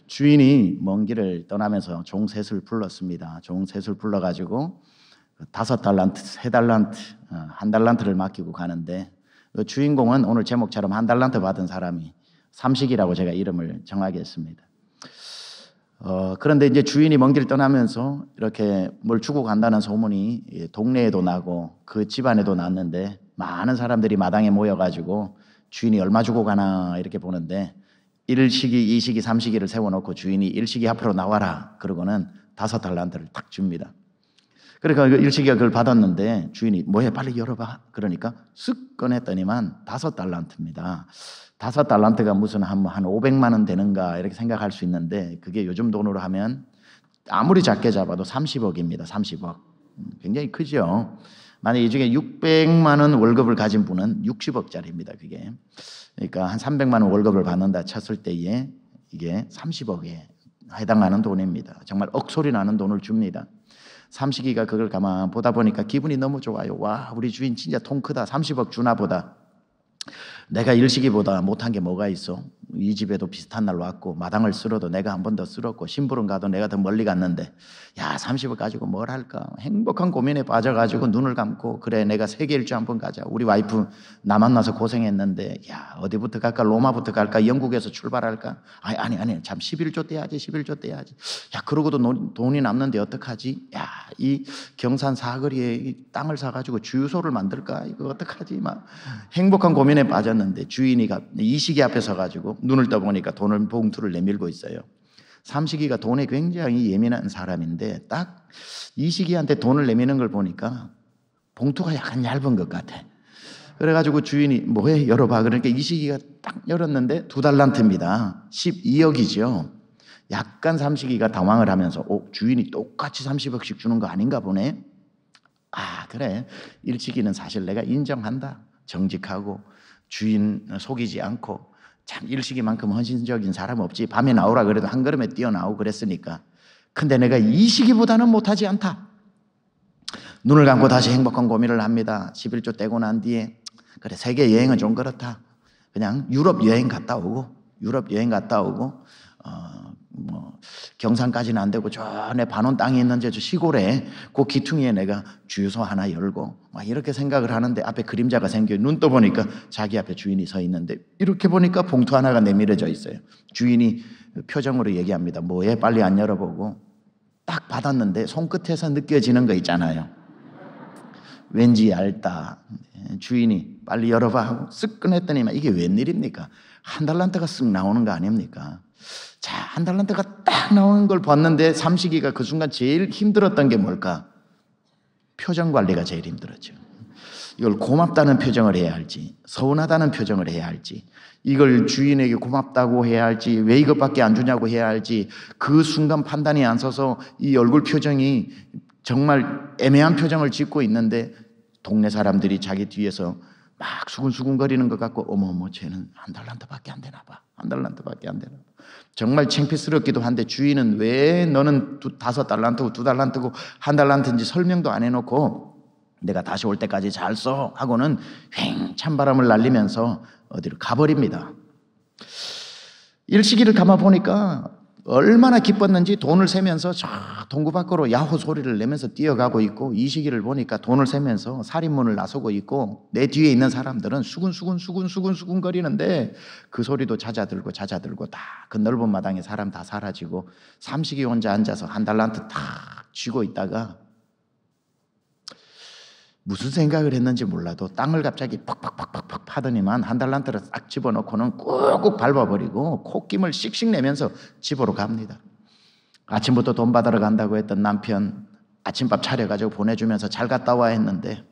주인이 먼 길을 떠나면서 종셋을 불렀습니다. 종셋을 불러가지고 5달란트, 3달란트, 1달란트를 맡기고 가는데, 그 주인공은 오늘 제목처럼 1달란트 받은 사람이 삼식이라고 제가 이름을 정하겠습니다. 그런데 이제 주인이 먼 길 떠나면서 이렇게 뭘 주고 간다는 소문이 동네에도 나고 그 집안에도 났는데, 많은 사람들이 마당에 모여가지고 주인이 얼마 주고 가나 이렇게 보는데, 1시기, 2시기, 3시기를 세워놓고 주인이 1시기 앞으로 나와라 그러고는 5달란트를 딱 줍니다. 그러니까 1시기가 그걸 받았는데 주인이 뭐해 빨리 열어봐 그러니까 쓱 꺼냈더니만 5달란트입니다. 5달란트가 무슨 한 500만 원 되는가 이렇게 생각할 수 있는데, 그게 요즘 돈으로 하면 아무리 작게 잡아도 30억입니다. 30억. 굉장히 크죠. 만약 이 중에 600만 원 월급을 가진 분은 60억짜리입니다. 그게. 그러니까 한 300만 원 월급을 받는다 쳤을 때에 이게 30억에 해당하는 돈입니다. 정말 억소리 나는 돈을 줍니다. 삼식이가 그걸 가만 보다 보니까 기분이 너무 좋아요. 와, 우리 주인 진짜 통 크다. 30억 주나 보다. 내가 1시기보다 못한 게 뭐가 있어? 이 집에도 비슷한 날 왔고 마당을 쓸어도 내가 한 번 더 쓸었고 심부름 가도 내가 더 멀리 갔는데, 야 30억 가지고 뭘 할까? 행복한 고민에 빠져가지고 눈을 감고, 그래 내가 세계 일주 한번 가자. 우리 와이프 나 만나서 고생했는데 야 어디부터 갈까? 로마부터 갈까? 영국에서 출발할까? 아니 참 11조 떼야지. 11조 떼야지. 야 그러고도 돈이 남는데 어떡하지? 야 이 경산 사거리에 이 땅을 사가지고 주유소를 만들까? 이거 어떡하지? 막 행복한 고민에 빠졌는데 주인이 이 시기 앞에 서가지고 눈을 떠보니까 돈을 봉투를 내밀고 있어요. 삼식이가 돈에 굉장히 예민한 사람인데 딱 이 시기한테 돈을 내미는 걸 보니까 봉투가 약간 얇은 것 같아. 그래가지고 주인이 뭐해 열어봐 그러니까 이 시기가 딱 열었는데 2달란트입니다. 12억이죠. 약간 삼식이가 당황을 하면서 주인이 똑같이 30억씩 주는 거 아닌가 보네. 아 그래, 일식이는 사실 내가 인정한다. 정직하고 주인 속이지 않고 참 일식이만큼 헌신적인 사람 없지. 밤에 나오라 그래도 한 걸음에 뛰어나오고 그랬으니까. 근데 내가 이 시기보다는 못하지 않다. 눈을 감고 다시 행복한 고민을 합니다. 11조 떼고 난 뒤에 그래 세계 여행은 좀 그렇다. 그냥 유럽 여행 갔다 오고 경산까지는 안 되고 저내 반원 땅이 있는 저 시골에 그 기퉁이에 내가 주유소 하나 열고 막 이렇게 생각을 하는데 앞에 그림자가 생겨요. 눈 떠보니까 자기 앞에 주인이 서 있는데 이렇게 보니까 봉투 하나가 내밀어져 있어요. 주인이 표정으로 얘기합니다. 뭐해 빨리 안 열어보고. 딱 받았는데 손끝에서 느껴지는 거 있잖아요. 왠지 얇다. 주인이 빨리 열어봐 하고 쓱 꺼냈더니만 이게 웬일입니까? 1달란트가 쓱 나오는 거 아닙니까? 자, 1달란트가 딱 나오는 걸 봤는데 삼식이가 그 순간 제일 힘들었던 게 뭘까? 표정 관리가 제일 힘들었죠. 이걸 고맙다는 표정을 해야 할지 서운하다는 표정을 해야 할지, 이걸 주인에게 고맙다고 해야 할지 왜 이것밖에 안 주냐고 해야 할지, 그 순간 판단이 안 서서 이 얼굴 표정이 정말 애매한 표정을 짓고 있는데 동네 사람들이 자기 뒤에서 막 수근수근거리는 것 같고 어머어머 쟤는 1달란트밖에 안 되나 봐. 1달란트밖에 안 되나 봐. 정말 창피스럽기도 한데 주인은 왜 너는 5달란트고 2달란트고 1달란트인지 설명도 안 해놓고 내가 다시 올 때까지 잘 써 하고는 휑 찬바람을 날리면서 어디로 가버립니다. 일시기를 감아 보니까 얼마나 기뻤는지 돈을 세면서 저 동구 밖으로 야호 소리를 내면서 뛰어가고 있고, 이 시기를 보니까 돈을 세면서 살인문을 나서고 있고 내 뒤에 있는 사람들은 수근수근 거리는데 그 소리도 잦아들고 다 그 넓은 마당에 사람 다 사라지고 삼식이 혼자 앉아서 1달란트 탁 쥐고 있다가 무슨 생각을 했는지 몰라도 땅을 갑자기 팍팍팍팍 파더니만 1달란트를 싹 집어넣고는 꾹꾹 밟아버리고 콧김을 씩씩 내면서 집으로 갑니다. 아침부터 돈 받으러 간다고 했던 남편 아침밥 차려가지고 보내주면서 잘 갔다 와 했는데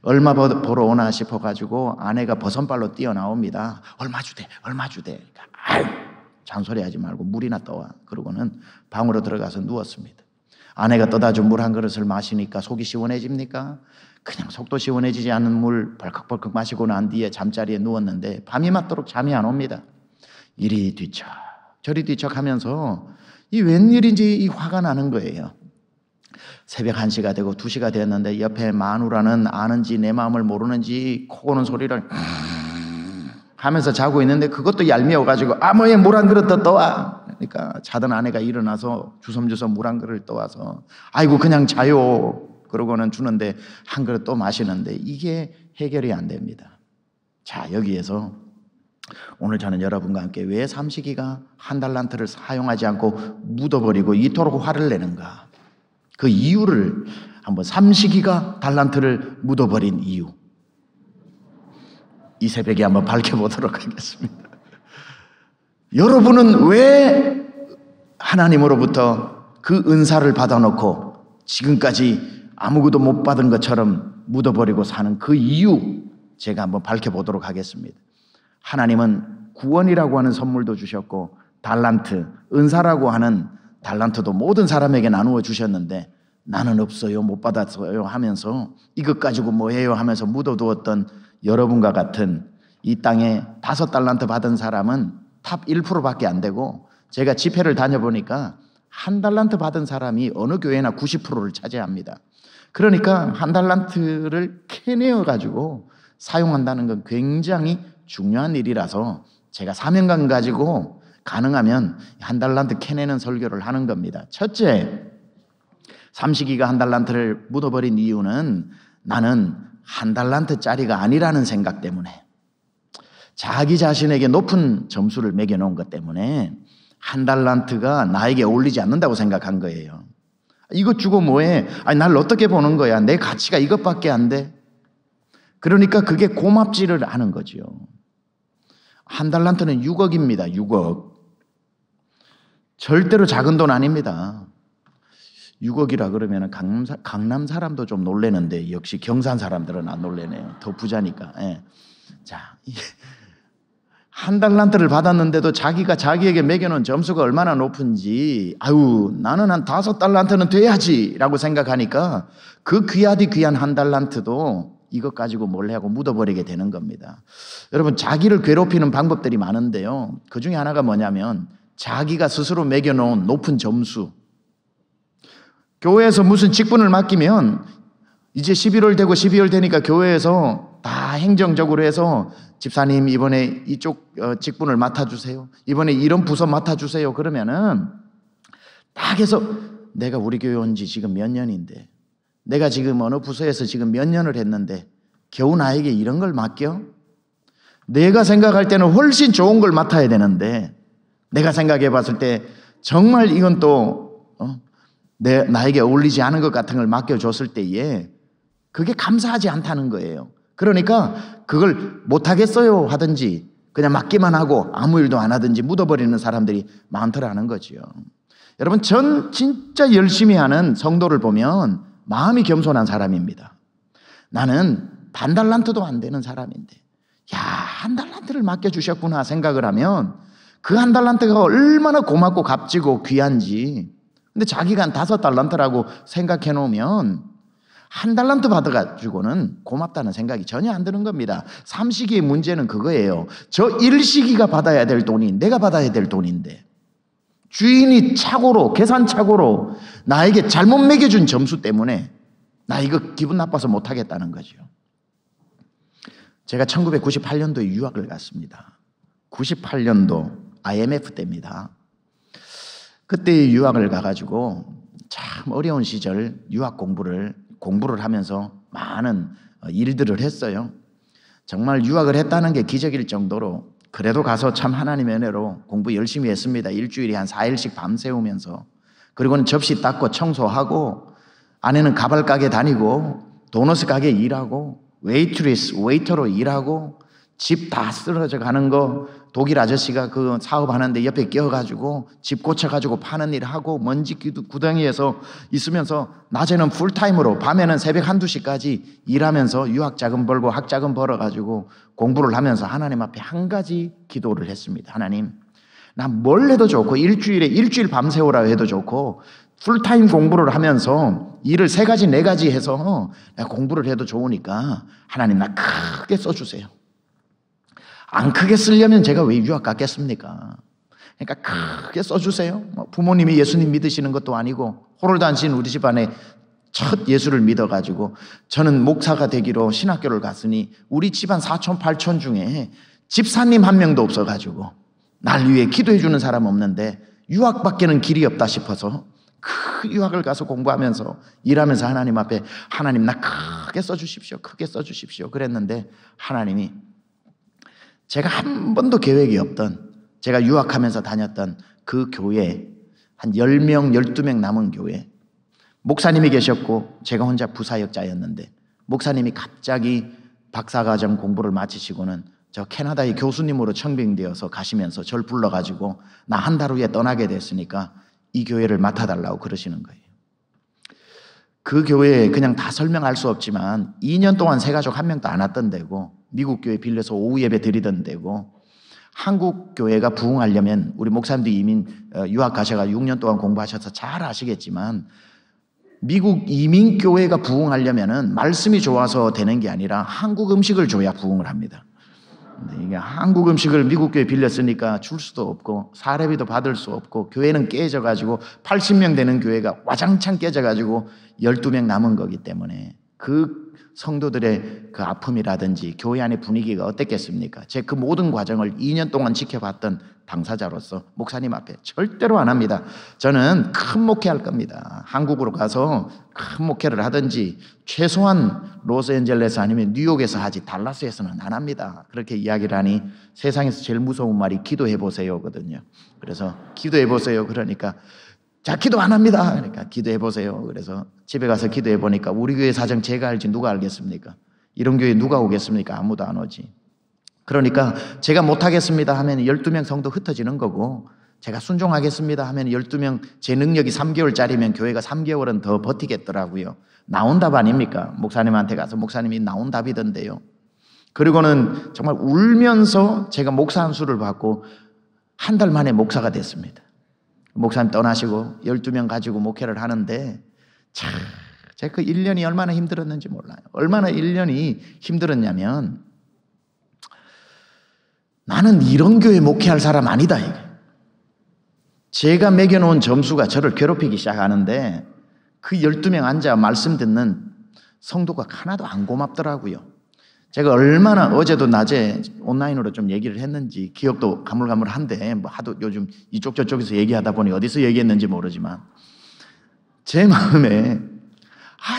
얼마 벌어 오나 싶어가지고 아내가 버선발로 뛰어나옵니다. 얼마 주대. 그러니까 아유 잔소리하지 말고 물이나 떠와. 그러고는 방으로 들어가서 누웠습니다. 아내가 떠다 준 물 한 그릇을 마시니까 속이 시원해집니까? 그냥 속도 시원해지지 않은 물 벌컥벌컥 마시고 난 뒤에 잠자리에 누웠는데 밤이 맞도록 잠이 안 옵니다. 이리 뒤척 저리 뒤척 하면서 이 웬일인지 이 화가 나는 거예요. 새벽 1시가 되고 2시가 되었는데 옆에 마누라는 아는지 내 마음을 모르는지 코 고는 소리를 하면서 자고 있는데 그것도 얄미워가지고 뭐에 물 한 그릇 더 떠와. 그러니까 자던 아내가 일어나서 주섬주섬 물 한 그릇을 떠와서 아이고 그냥 자요 그러고는 주는데 한 그릇 또 마시는데 이게 해결이 안 됩니다. 자, 여기에서 오늘 저는 여러분과 함께 왜 삼식이가 한 달란트를 사용하지 않고 묻어버리고 이토록 화를 내는가, 그 이유를 한번, 삼식이가 달란트를 묻어버린 이유, 이 새벽에 한번 밝혀보도록 하겠습니다. 여러분은 왜 하나님으로부터 그 은사를 받아놓고 지금까지 아무것도 못 받은 것처럼 묻어버리고 사는 그 이유, 제가 한번 밝혀보도록 하겠습니다. 하나님은 구원이라고 하는 선물도 주셨고 달란트, 은사라고 하는 달란트도 모든 사람에게 나누어 주셨는데 나는 없어요, 못 받았어요 하면서 이것 가지고 뭐해요 하면서 묻어두었던 여러분과 같은 이 땅에 5달란트 받은 사람은 탑 1%밖에 안 되고, 제가 집회를 다녀보니까 한 달란트 받은 사람이 어느 교회나 90%를 차지합니다. 그러니까 한 달란트를 캐내어 가지고 사용한다는 건 굉장히 중요한 일이라서 제가 사명감 가지고 가능하면 한 달란트 캐내는 설교를 하는 겁니다. 첫째, 삼식이가 한 달란트를 묻어버린 이유는 나는 한 달란트짜리가 아니라는 생각 때문에, 자기 자신에게 높은 점수를 매겨놓은 것 때문에 한 달란트가 나에게 어울리지 않는다고 생각한 거예요. 이것 주고 뭐해? 아니, 날 어떻게 보는 거야? 내 가치가 이것밖에 안 돼? 그러니까 그게 고맙지를 않은 거죠. 한 달란트는 6억입니다. 6억. 절대로 작은 돈 아닙니다. 6억이라 그러면 강남 사람도 좀 놀래는데 역시 경산 사람들은 안 놀래네요. 더 부자니까. 예. 자, 한 달란트를 받았는데도 자기가 자기에게 매겨놓은 점수가 얼마나 높은지, 아유 나는 한 5달란트는 돼야지 라고 생각하니까 그 귀하디 귀한 한 달란트도 이것 가지고 몰래 하고 묻어버리게 되는 겁니다. 여러분, 자기를 괴롭히는 방법들이 많은데요, 그 중에 하나가 뭐냐면 자기가 스스로 매겨놓은 높은 점수. 교회에서 무슨 직분을 맡기면 이제 11월 되고 12월 되니까 교회에서 다 행정적으로 해서 집사님 이번에 이쪽 직분을 맡아주세요, 이번에 이런 부서 맡아주세요 그러면은 딱 해서 내가 우리 교회 온 지 지금 몇 년인데, 내가 지금 어느 부서에서 지금 몇 년을 했는데 겨우 나에게 이런 걸 맡겨? 내가 생각할 때는 훨씬 좋은 걸 맡아야 되는데, 내가 생각해 봤을 때 정말 이건 또 나에게 어울리지 않은 것 같은 걸 맡겨줬을 때에 그게 감사하지 않다는 거예요. 그러니까 그걸 못하겠어요 하든지 그냥 맡기만 하고 아무 일도 안 하든지 묻어버리는 사람들이 많더라는 거죠. 여러분, 전 진짜 열심히 하는 성도를 보면 마음이 겸손한 사람입니다. 나는 반 달란트도 안 되는 사람인데 야, 한 달란트를 맡겨주셨구나 생각을 하면 그 한 달란트가 얼마나 고맙고 값지고 귀한지. 근데 자기가 한 5달란트라고 생각해 놓으면 한 달란트 받아가지고는 고맙다는 생각이 전혀 안 드는 겁니다. 삼식이의 문제는 그거예요. 저 일식이가 받아야 될 돈이 내가 받아야 될 돈인데 주인이 착오로, 계산착오로 나에게 잘못 매겨준 점수 때문에 나 이거 기분 나빠서 못하겠다는 거죠. 제가 1998년도에 유학을 갔습니다. 98년도 IMF 때입니다. 그때 유학을 가가지고 참 어려운 시절 유학 공부를 하면서 많은 일들을 했어요. 정말 유학을 했다는 게 기적일 정도로, 그래도 가서 참 하나님의 은혜로 공부 열심히 했습니다. 일주일에 한 4일씩 밤새우면서, 그리고는 접시 닦고 청소하고, 아내는 가발 가게 다니고 도너스 가게 일하고 웨이터로 일하고, 집 다 쓰러져 가는 거 독일 아저씨가 그 사업하는데 옆에 껴가지고 집 고쳐가지고 파는 일 하고, 먼지 구덩이에서 있으면서 낮에는 풀타임으로 밤에는 새벽 1-2시까지 일하면서 유학자금 벌고 학자금 벌어가지고 공부를 하면서 하나님 앞에 한 가지 기도를 했습니다. 하나님, 나 뭘 해도 좋고 일주일에 일주일 밤새우라고 해도 좋고 풀타임 공부를 하면서 일을 3가지 4가지 해서 내가 공부를 해도 좋으니까 하나님 나 크게 써주세요. 안 크게 쓰려면 제가 왜 유학 갔겠습니까? 그러니까 크게 써주세요. 부모님이 예수님 믿으시는 것도 아니고 호를 단신 우리 집안에 첫 예수를 믿어가지고 저는 목사가 되기로 신학교를 갔으니 우리 집안 4촌 8촌 중에 집사님 한 명도 없어가지고 날 위해 기도해 주는 사람 없는데 유학밖에는 길이 없다 싶어서 그 유학을 가서 공부하면서 일하면서 하나님 앞에 하나님 나 크게 써주십시오, 크게 써주십시오 그랬는데 하나님이 제가 한 번도 계획이 없던, 제가 유학하면서 다녔던 그 교회 한 10명, 12명 남은 교회, 목사님이 계셨고 제가 혼자 부사역자였는데 목사님이 갑자기 박사과정 공부를 마치시고는 저 캐나다의 교수님으로 청빙되어서 가시면서 저를 불러가지고 나 한 달 후에 떠나게 됐으니까 이 교회를 맡아달라고 그러시는 거예요. 그 교회에 그냥 다 설명할 수 없지만 2년 동안 새가족 한 명도 안 왔던 데고, 미국 교회 빌려서 오후 예배 드리던 데고, 한국 교회가 부흥하려면 우리 목사님도 이민 유학 가셔가 6년 동안 공부하셔서 잘 아시겠지만 미국 이민 교회가 부흥하려면은 말씀이 좋아서 되는 게 아니라 한국 음식을 줘야 부흥을 합니다. 이게 한국 음식을 미국 교회 빌렸으니까 줄 수도 없고 사례비도 받을 수 없고 교회는 깨져가지고 80명 되는 교회가 와장창 깨져가지고 12명 남은 거기 때문에 그 성도들의 그 아픔이라든지 교회 안의 분위기가 어땠겠습니까? 제 그 모든 과정을 2년 동안 지켜봤던 당사자로서 목사님 앞에 절대로 안 합니다. 저는 큰 목회할 겁니다. 한국으로 가서 큰 목회를 하든지 최소한 로스앤젤레스 아니면 뉴욕에서 하지 달라스에서는 안 합니다. 그렇게 이야기를 하니 세상에서 제일 무서운 말이 기도해 보세요거든요. 그래서 기도해 보세요. 그러니까 자, 기도 안 합니다. 그러니까 기도해 보세요. 그래서 집에 가서 기도해 보니까 우리 교회 사정 제가 알지 누가 알겠습니까? 이런 교회 누가 오겠습니까? 아무도 안 오지. 그러니까 제가 못하겠습니다 하면 12명 성도 흩어지는 거고, 제가 순종하겠습니다 하면 12명, 제 능력이 3개월짜리면 교회가 3개월은 더 버티겠더라고요. 나온 답 아닙니까? 목사님한테 가서 목사님이 나온 답이던데요. 그리고는 정말 울면서 제가 목사 한 수를 받고 한 달 만에 목사가 됐습니다. 목사님 떠나시고 12명 가지고 목회를 하는데 참 제가 그 1년이 얼마나 힘들었는지 몰라요. 얼마나 1년이 힘들었냐면 나는 이런 교회 목회할 사람 아니다 이게. 제가 매겨놓은 점수가 저를 괴롭히기 시작하는데 그 12명 앉아 말씀 듣는 성도가 하나도 안 고맙더라고요. 제가 얼마나 어제도 낮에 온라인으로 좀 얘기를 했는지 기억도 가물가물한데 뭐 하도 요즘 이쪽 저쪽에서 얘기하다 보니 어디서 얘기했는지 모르지만 제 마음에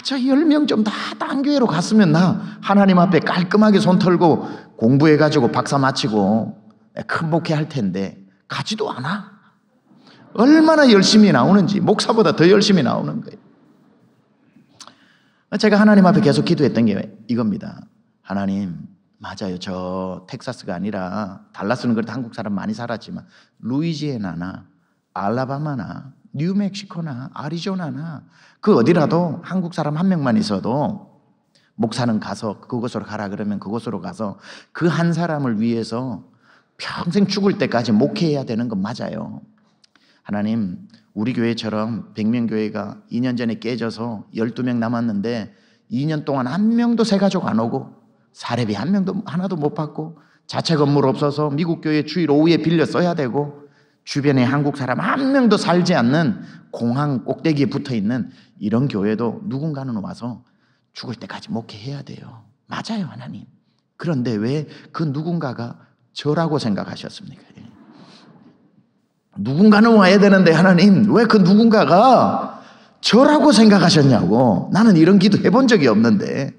저 10명 좀 다 딴 교회로 갔으면 나 하나님 앞에 깔끔하게 손 털고 공부해가지고 박사 마치고 큰 목회할 텐데 가지도 않아. 얼마나 열심히 나오는지, 목사보다 더 열심히 나오는 거예요. 제가 하나님 앞에 계속 기도했던 게 이겁니다. 하나님, 맞아요. 저 텍사스가 아니라 달라스는 그래도 한국 사람 많이 살았지만 루이지애나나 알라바마나 뉴멕시코나 아리조나나 그 어디라도 한국 사람 한 명만 있어도 목사는 가서 그곳으로 가라 그러면 그곳으로 가서 그 한 사람을 위해서 평생 죽을 때까지 목회해야 되는 건 맞아요. 하나님, 우리 교회처럼 100명 교회가 2년 전에 깨져서 12명 남았는데 2년 동안 한 명도 새 가족 안 오고 사례비 한 명도 하나도 못 받고 자체 건물 없어서 미국 교회 주일 오후에 빌려 써야 되고 주변에 한국 사람 한 명도 살지 않는 공항 꼭대기에 붙어있는 이런 교회도 누군가는 와서 죽을 때까지 목회해야 돼요. 맞아요, 하나님. 그런데 왜 그 누군가가 저라고 생각하셨습니까? 누군가는 와야 되는데 하나님 왜 그 누군가가 저라고 생각하셨냐고. 나는 이런 기도 해본 적이 없는데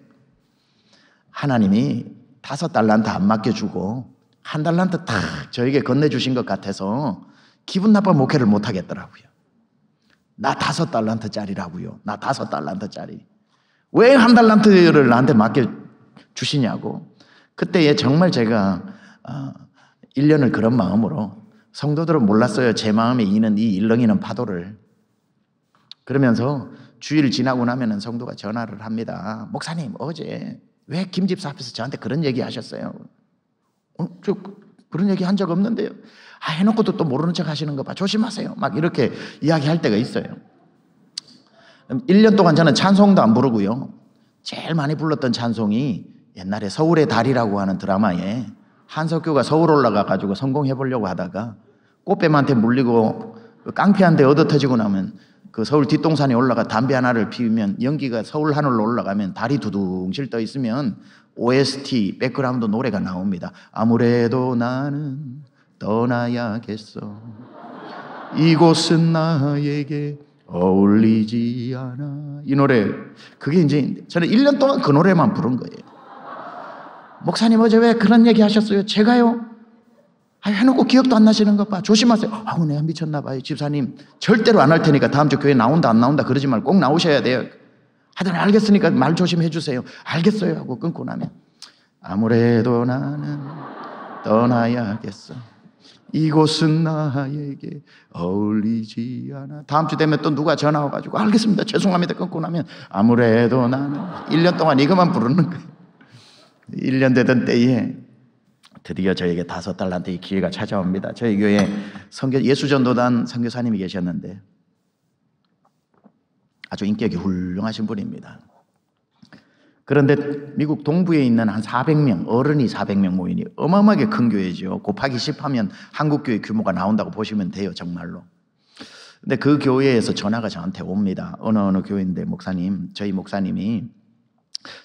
하나님이 5달란트 안 맡겨주고 1달란트 딱 저에게 건네주신 것 같아서 기분 나빠 목회를 못 하겠더라고요. 나 5달란트짜리라고요. 나 5달란트짜리. 왜 1달란트를 나한테 맡겨주시냐고. 그때에 정말 제가 1년을 그런 마음으로, 성도들은 몰랐어요. 제 마음에 이는 이 일렁이는 파도를. 그러면서 주일 지나고 나면은 성도가 전화를 합니다. 목사님, 어제 왜 김집사 앞에서 저한테 그런 얘기 하셨어요? 저 그런 얘기 한 적 없는데요. 해놓고도 또 모르는 척 하시는 거 봐. 조심하세요. 막 이렇게 이야기할 때가 있어요. 1년 동안 저는 찬송도 안 부르고요. 제일 많이 불렀던 찬송이 옛날에 서울의 달이라고 하는 드라마에 한석규가 서울 올라가가지고 성공해보려고 하다가 꽃뱀한테 물리고 깡패한테 얻어터지고 나면 그 서울 뒷동산에 올라가 담배 하나를 피우면 연기가 서울 하늘로 올라가면 달이 두둥실 떠 있으면 OST 백그라운드 노래가 나옵니다. 아무래도 나는 떠나야겠어. 이곳은 나에게 어울리지 않아. 이 노래, 그게 이제 저는 1년 동안 그 노래만 부른 거예요. 목사님 어제 왜 그런 얘기 하셨어요? 제가요? 해놓고 기억도 안 나시는 것 봐. 조심하세요. 내가 미쳤나 봐요. 집사님 절대로 안 할 테니까 다음 주 교회 나온다 안 나온다 그러지 말고 꼭 나오셔야 돼요. 하여튼 알겠으니까 말 조심해 주세요. 알겠어요 하고 끊고 나면 아무래도 나는 떠나야겠어. 이곳은 나에게 어울리지 않아. 다음 주 되면 또 누가 전화 와가지고 알겠습니다 죄송합니다 끊고 나면 아무래도 나는 1년 동안 이것만 부르는 거예요. 1년 되던 때에 드디어 저에게 5달란트의 기회가 찾아옵니다. 저희 교회에 예수전도단 선교사님이 계셨는데 아주 인격이 훌륭하신 분입니다. 그런데 미국 동부에 있는 한 400명, 어른이 400명 모이니 어마어마하게 큰 교회죠. 곱하기 10 하면 한국 교회 규모가 나온다고 보시면 돼요, 정말로. 근데 그 교회에서 전화가 저한테 옵니다. 어느 교회인데 목사님, 저희 목사님이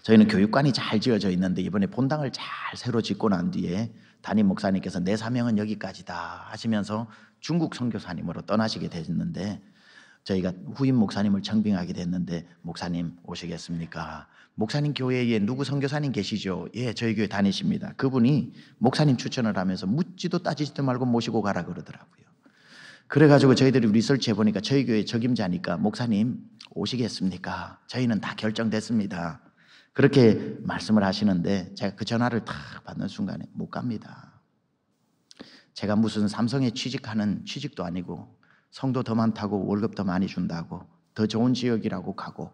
저희는 교육관이 잘 지어져 있는데 이번에 본당을 잘 새로 짓고 난 뒤에 담임 목사님께서 내 사명은 여기까지다 하시면서 중국 선교사님으로 떠나시게 됐는데 저희가 후임 목사님을 청빙하게 됐는데 목사님 오시겠습니까? 목사님 교회에 누구 선교사님 계시죠? 예, 저희 교회 다니십니다. 그분이 목사님 추천을 하면서 묻지도 따지지도 말고 모시고 가라 그러더라고요. 그래가지고 저희들이 리서치 해보니까 저희 교회 적임자니까 목사님 오시겠습니까? 저희는 다 결정됐습니다. 그렇게 말씀을 하시는데 제가 그 전화를 탁 받는 순간에 못 갑니다. 제가 무슨 삼성에 취직하는 취직도 아니고 성도 더 많다고 월급 더 많이 준다고 더 좋은 지역이라고 가고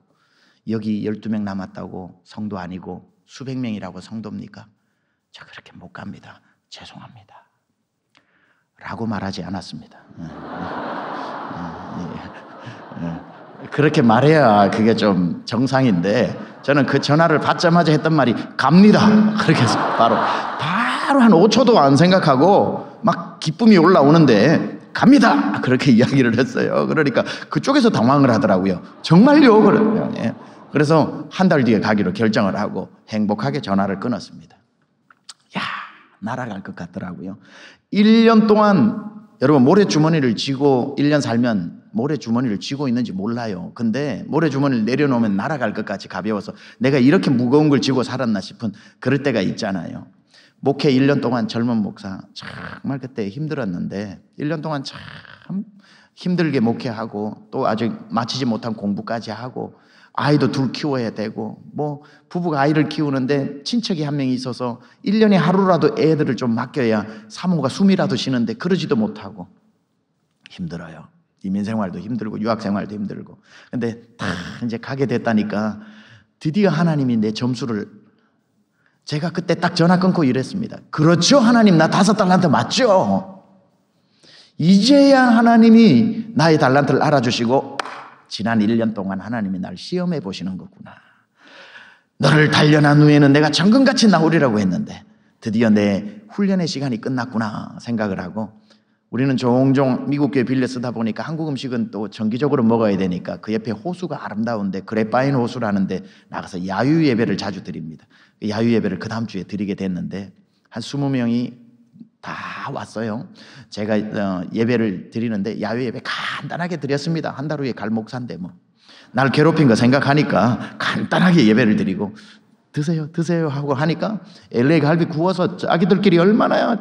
여기 12명 남았다고 성도 아니고 수백 명이라고 성도입니까? 저 그렇게 못 갑니다. 죄송합니다. 라고 말하지 않았습니다. 그렇게 말해야 그게 좀 정상인데 저는 그 전화를 받자마자 했던 말이 갑니다. 그렇게 해서 바로 한 5초도 안 생각하고 막 기쁨이 올라오는데 갑니다. 그렇게 이야기를 했어요. 그러니까 그쪽에서 당황을 하더라고요. 정말요? 그러면 그래서 한 달 뒤에 가기로 결정을 하고 행복하게 전화를 끊었습니다. 야, 날아갈 것 같더라고요. 1년 동안 여러분 모래주머니를 쥐고 1년 살면 모래주머니를 쥐고 있는지 몰라요. 근데 모래주머니를 내려놓으면 날아갈 것 같이 가벼워서 내가 이렇게 무거운 걸 쥐고 살았나 싶은 그럴 때가 있잖아요. 목회 1년 동안 젊은 목사 정말 그때 힘들었는데 1년 동안 참 힘들게 목회하고 또 아직 마치지 못한 공부까지 하고 아이도 둘 키워야 되고 뭐 부부가 아이를 키우는데 친척이 한 명이 있어서 1년에 하루라도 애들을 좀 맡겨야 사모가 숨이라도 쉬는데 그러지도 못하고 힘들어요. 이민생활도 힘들고 유학생활도 힘들고 근데 다 이제 가게 됐다니까 드디어 하나님이 내 점수를 제가 그때 딱 전화 끊고 이랬습니다. 그렇죠 하나님 나 5달란트 맞죠? 이제야 하나님이 나의 달란트를 알아주시고 지난 1년 동안 하나님이 날 시험해 보시는 거구나. 너를 단련한 후에는 내가 정금같이 나오리라고 했는데 드디어 내 훈련의 시간이 끝났구나 생각을 하고 우리는 종종 미국 교회 빌려 쓰다 보니까 한국 음식은 또 정기적으로 먹어야 되니까 그 옆에 호수가 아름다운데 그래파인 호수라는데 나가서 야유 예배를 자주 드립니다. 야유 예배를 그 다음 주에 드리게 됐는데 한 20명이 다 왔어요. 제가 예배를 드리는데 야유 예배 간단하게 드렸습니다. 한 달 후에 갈 목사인데 뭐 날 괴롭힌 거 생각하니까 간단하게 예배를 드리고 드세요 하고 하니까 LA 갈비 구워서 자기들끼리 얼마나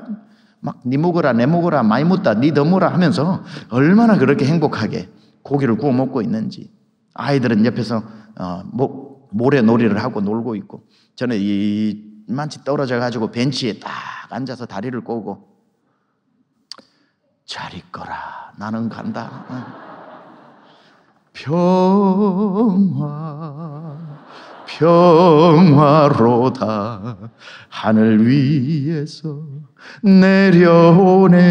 막 니 먹어라 내 먹어라 많이 묻다 니 더 먹어라 하면서 얼마나 그렇게 행복하게 고기를 구워 먹고 있는지 아이들은 옆에서 모래놀이를 하고 놀고 있고 저는 이만치 떨어져 가지고 벤치에 딱 앉아서 다리를 꼬고 잘 있거라 나는 간다. 평화로다 하늘 위에서 내려오네.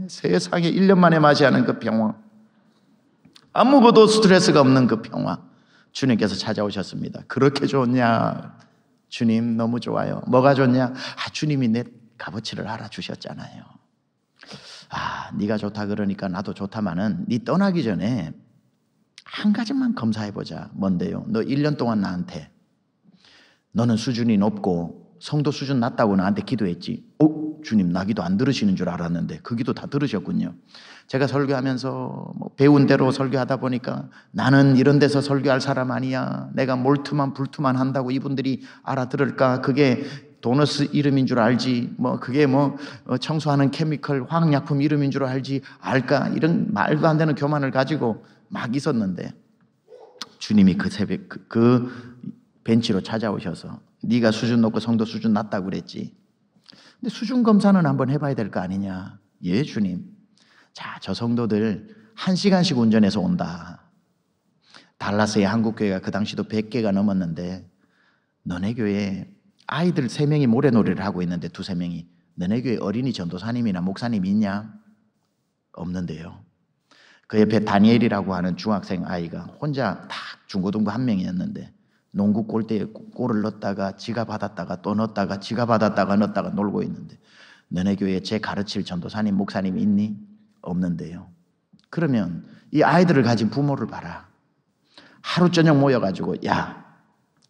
세상에 1년 만에 맞이하는 그 평화, 아무것도 스트레스가 없는 그 평화 주님께서 찾아오셨습니다. 그렇게 좋냐? 주님 너무 좋아요. 뭐가 좋냐? 주님이 내 값어치를 알아주셨잖아요. 네가 좋다 그러니까 나도 좋다마는 네 떠나기 전에 한 가지만 검사해보자. 뭔데요? 너 1년 동안 나한테 너는 수준이 높고 성도 수준 낮다고 나한테 기도했지. 주님, 나 기도 안 들으시는 줄 알았는데 그 기도 다 들으셨군요. 제가 설교하면서 뭐 배운 대로 설교하다 보니까 나는 이런 데서 설교할 사람 아니야, 내가 몰투만 불투만 한다고 이분들이 알아들을까, 그게 도너스 이름인 줄 알지, 뭐 그게 뭐 청소하는 케미컬 화학약품 이름인 줄 알까, 이런 말도 안 되는 교만을 가지고 막 있었는데 주님이 그 새벽 그 벤치로 찾아오셔서 네가 수준 높고 성도 수준 낮다고 그랬지, 근데 수준 검사는 한번 해봐야 될 거 아니냐. 예 주님. 자, 저 성도들 1시간씩 운전해서 온다. 달라스의 한국교회가 그 당시도 100개가 넘었는데 너네 교회에 아이들 3명이 모래놀이를 하고 있는데 2-3명이 너네 교회 어린이 전도사님이나 목사님 있냐? 없는데요. 그 옆에 다니엘이라고 하는 중학생 아이가 혼자 딱 중고등부 1명이었는데 농구 골대에 골을 넣었다가 지가 받았다가 또 넣었다가 지가 받았다가 넣었다가 놀고 있는데 너네 교회에 제 가르칠 전도사님 목사님 있니? 없는데요. 그러면 이 아이들을 가진 부모를 봐라. 하루 저녁 모여가지고 야,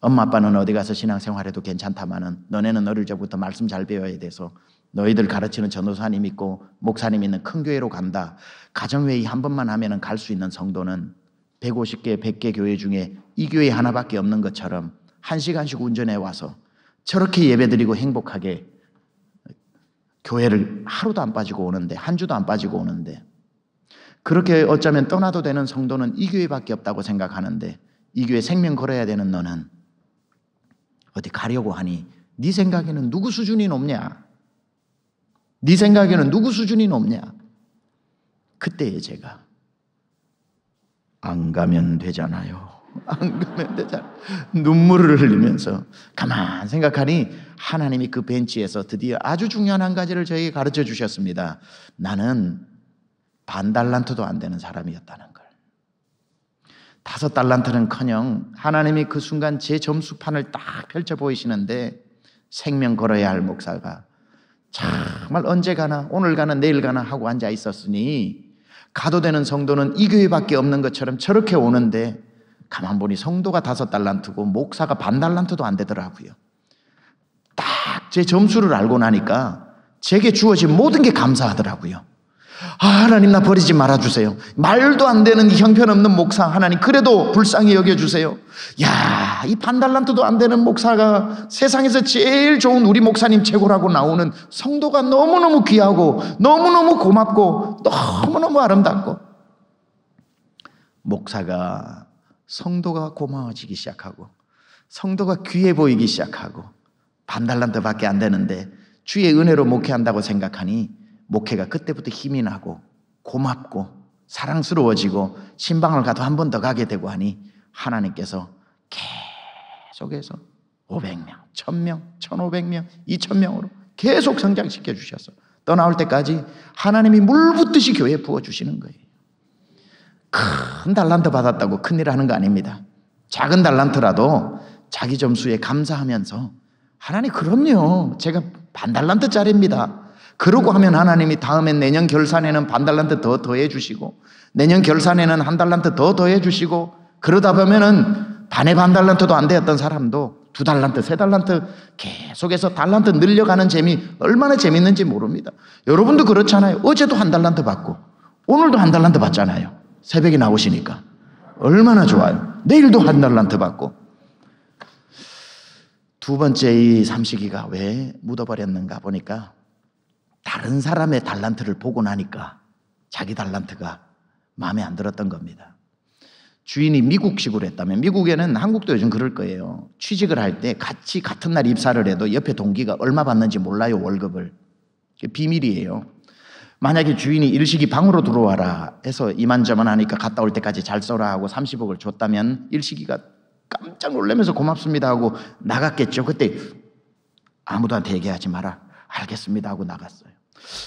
엄마 아빠는 어디 가서 신앙생활해도 괜찮다마는 너네는 어릴 적부터 말씀 잘 배워야 돼서 너희들 가르치는 전도사님 있고 목사님 있는 큰 교회로 간다. 가정회의 한 번만 하면 갈 수 있는 성도는 150개 100개 교회 중에 이 교회 하나밖에 없는 것처럼 1시간씩 운전해 와서 저렇게 예배드리고 행복하게 교회를 하루도 안 빠지고 오는데, 한 주도 안 빠지고 오는데, 그렇게 어쩌면 떠나도 되는 성도는 이 교회밖에 없다고 생각하는데 이 교회 생명 걸어야 되는 너는 어디 가려고 하니 네 생각에는 누구 수준이 높냐? 네 생각에는 누구 수준이 높냐? 그때에 제가 안 가면 되잖아요. 안 가면 되잖아요. 눈물을 흘리면서 가만 생각하니 하나님이 그 벤치에서 드디어 아주 중요한 한 가지를 저에게 가르쳐 주셨습니다. 나는 반달란트도 안 되는 사람이었다는 걸. 5달란트는커녕 하나님이 그 순간 제 점수판을 딱 펼쳐 보이시는데 생명 걸어야 할 목사가 정말 언제 가나 오늘 가나 내일 가나 하고 앉아 있었으니 가도 되는 성도는 이 교회밖에 없는 것처럼 저렇게 오는데 가만 보니 성도가 5달란트고 목사가 반달란트도 안 되더라고요. 딱 제 점수를 알고 나니까 제게 주어진 모든 게 감사하더라고요. 아, 하나님 나 버리지 말아주세요. 말도 안 되는 형편없는 목사 하나님 그래도 불쌍히 여겨주세요. 야, 이 반달란트도 안 되는 목사가 세상에서 제일 좋은 우리 목사님 최고라고 나오는 성도가 너무너무 귀하고 너무너무 고맙고 너무너무 아름답고, 목사가 성도가 고마워지기 시작하고 성도가 귀해 보이기 시작하고 반달란트밖에 안 되는데 주의 은혜로 목회한다고 생각하니 목회가 그때부터 힘이 나고 고맙고 사랑스러워지고 신방을 가도 한 번 더 가게 되고 하니 하나님께서 계속해서 500명, 1000명, 1500명, 2000명으로 계속 성장시켜 주셔서 떠나올 때까지 하나님이 물 붓듯이 교회에 부어주시는 거예요. 큰 달란트 받았다고 큰일 하는 거 아닙니다. 작은 달란트라도 자기 점수에 감사하면서 하나님 그럼요, 제가 반달란트짜리입니다. 그러고 하면 하나님이 다음엔 내년 결산에는 반달란트 더 더해 주시고 내년 결산에는 1달란트 더 더해 주시고, 그러다 보면은 반달란트도 안 되었던 사람도 2달란트, 3달란트 계속해서 달란트 늘려가는 재미 얼마나 재밌는지 모릅니다. 여러분도 그렇잖아요. 어제도 1달란트 받고 오늘도 1달란트 받잖아요. 새벽에 나오시니까 얼마나 좋아요. 내일도 1달란트 받고. 두 번째 이 삼식이가 왜 묻어버렸는가 보니까 다른 사람의 달란트를 보고 나니까 자기 달란트가 마음에 안 들었던 겁니다. 주인이 미국식으로 했다면, 미국에는 한국도 요즘 그럴 거예요. 취직을 할 때 같이 같은 날 입사를 해도 옆에 동기가 얼마 받는지 몰라요, 월급을. 그게 비밀이에요. 만약에 주인이 일식이 방으로 들어와라 해서 이만저만 하니까 갔다 올 때까지 잘 써라 하고 30억을 줬다면 일식이가 깜짝 놀라면서 고맙습니다 하고 나갔겠죠. 그때 아무도한테 얘기하지 마라, 알겠습니다 하고 나갔어요.